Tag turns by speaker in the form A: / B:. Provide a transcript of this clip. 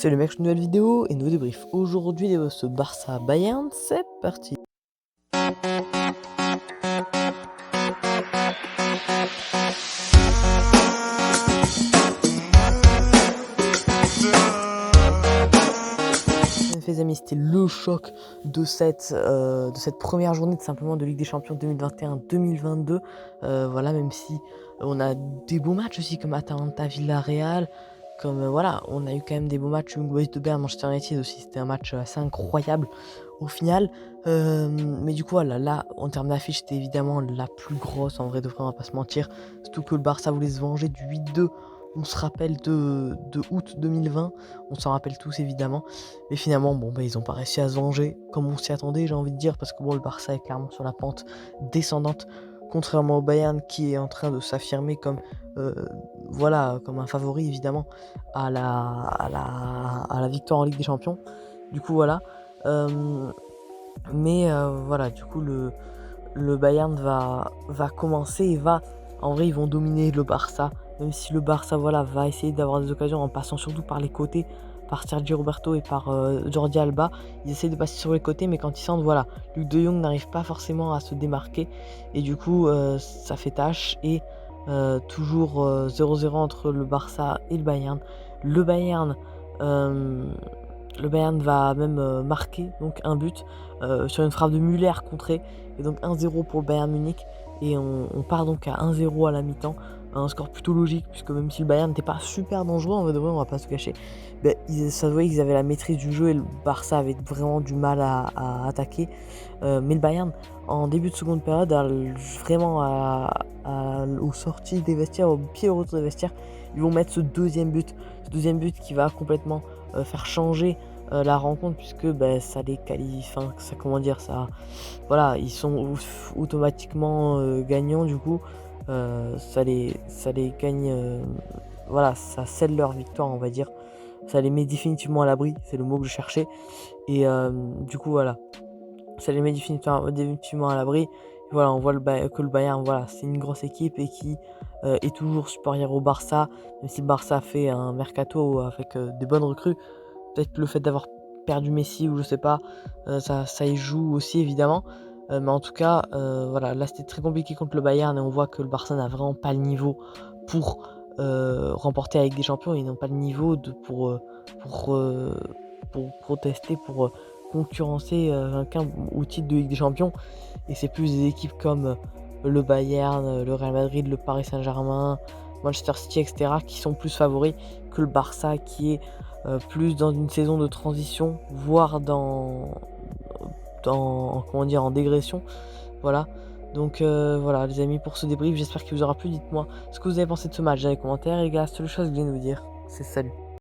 A: C'est le mec, une nouvelle vidéo et nouveau débrief. Aujourd'hui, ce Barça Bayern, c'est parti. Les amis, c'était le choc de cette première journée de simplement de Ligue des Champions 2021-2022. Voilà, même si on a des beaux matchs aussi comme Atalanta Villarreal, comme voilà, on a eu quand même des beaux matchs. Young Boys de Berne, Manchester United aussi, c'était un match assez incroyable au final. Mais du coup, voilà, là, en termes d'affiche, c'était évidemment la plus grosse, en vrai de vrai, on va pas se mentir. Surtout que le Barça voulait se venger du 8-2. On se rappelle de août 2020, on s'en rappelle tous évidemment. Mais finalement, bon, ils n'ont pas réussi à se venger comme on s'y attendait, j'ai envie de dire, parce que bon, le Barça est clairement sur la pente descendante, contrairement au Bayern qui est en train de s'affirmer comme, voilà, comme un favori évidemment à la victoire en Ligue des Champions. Du coup, voilà. Voilà, du coup, le Bayern va commencer et en vrai, ils vont dominer le Barça, même si le Barça, voilà, va essayer d'avoir des occasions en passant surtout par les côtés, par Sergio Roberto et par Jordi Alba. Ils essaient de passer sur les côtés, mais quand ils sentent, voilà, Luc de Jong n'arrive pas forcément à se démarquer, et du coup, ça fait tâche, et toujours 0-0 entre le Barça et le Bayern. Le Bayern, euh, le Bayern va même marquer donc un but sur une frappe de Müller contrée, et donc 1-0 pour le Bayern Munich, et on part donc à 1-0 à la mi-temps, un score plutôt logique puisque même si le Bayern n'était pas super dangereux, en vrai de vrai, on va pas se cacher, ça se voyait qu'ils avaient la maîtrise du jeu et le Barça avait vraiment du mal à attaquer, mais le Bayern en début de seconde période, vraiment aux sorties des vestiaires, au pied au retour des vestiaires, ils vont mettre ce deuxième but qui va complètement faire changer la rencontre, puisque ça les qualifie, enfin ça, comment dire ça, voilà, ils sont automatiquement gagnants. Du coup ça les gagne, voilà, ça scelle leur victoire, on va dire, ça les met définitivement à l'abri, c'est le mot que je cherchais, et du coup voilà, ça les met définitivement à l'abri. Voilà, on voit que le Bayern, voilà, c'est une grosse équipe et qui est toujours supérieur au Barça, même si le Barça fait un mercato avec des bonnes recrues. Peut-être le fait d'avoir perdu Messi, ou je sais pas, ça y joue aussi évidemment. Mais en tout cas, voilà, là c'était très compliqué contre le Bayern, et on voit que le Barça n'a vraiment pas le niveau pour remporter avec des champions. Ils n'ont pas le niveau pour, euh, pour protester, pour concurrencer quelqu'un au titre de Ligue des Champions. Et c'est plus des équipes comme le Bayern, le Real Madrid, le Paris Saint-Germain, Manchester City, etc., qui sont plus favoris que le Barça, qui est plus dans une saison de transition, voire comment dire, en dégression. Voilà. Donc voilà les amis, pour ce débrief, j'espère qu'il vous aura plu. Dites-moi ce que vous avez pensé de ce match dans les commentaires, les gars. Seule chose que je viens de vous dire, c'est salut.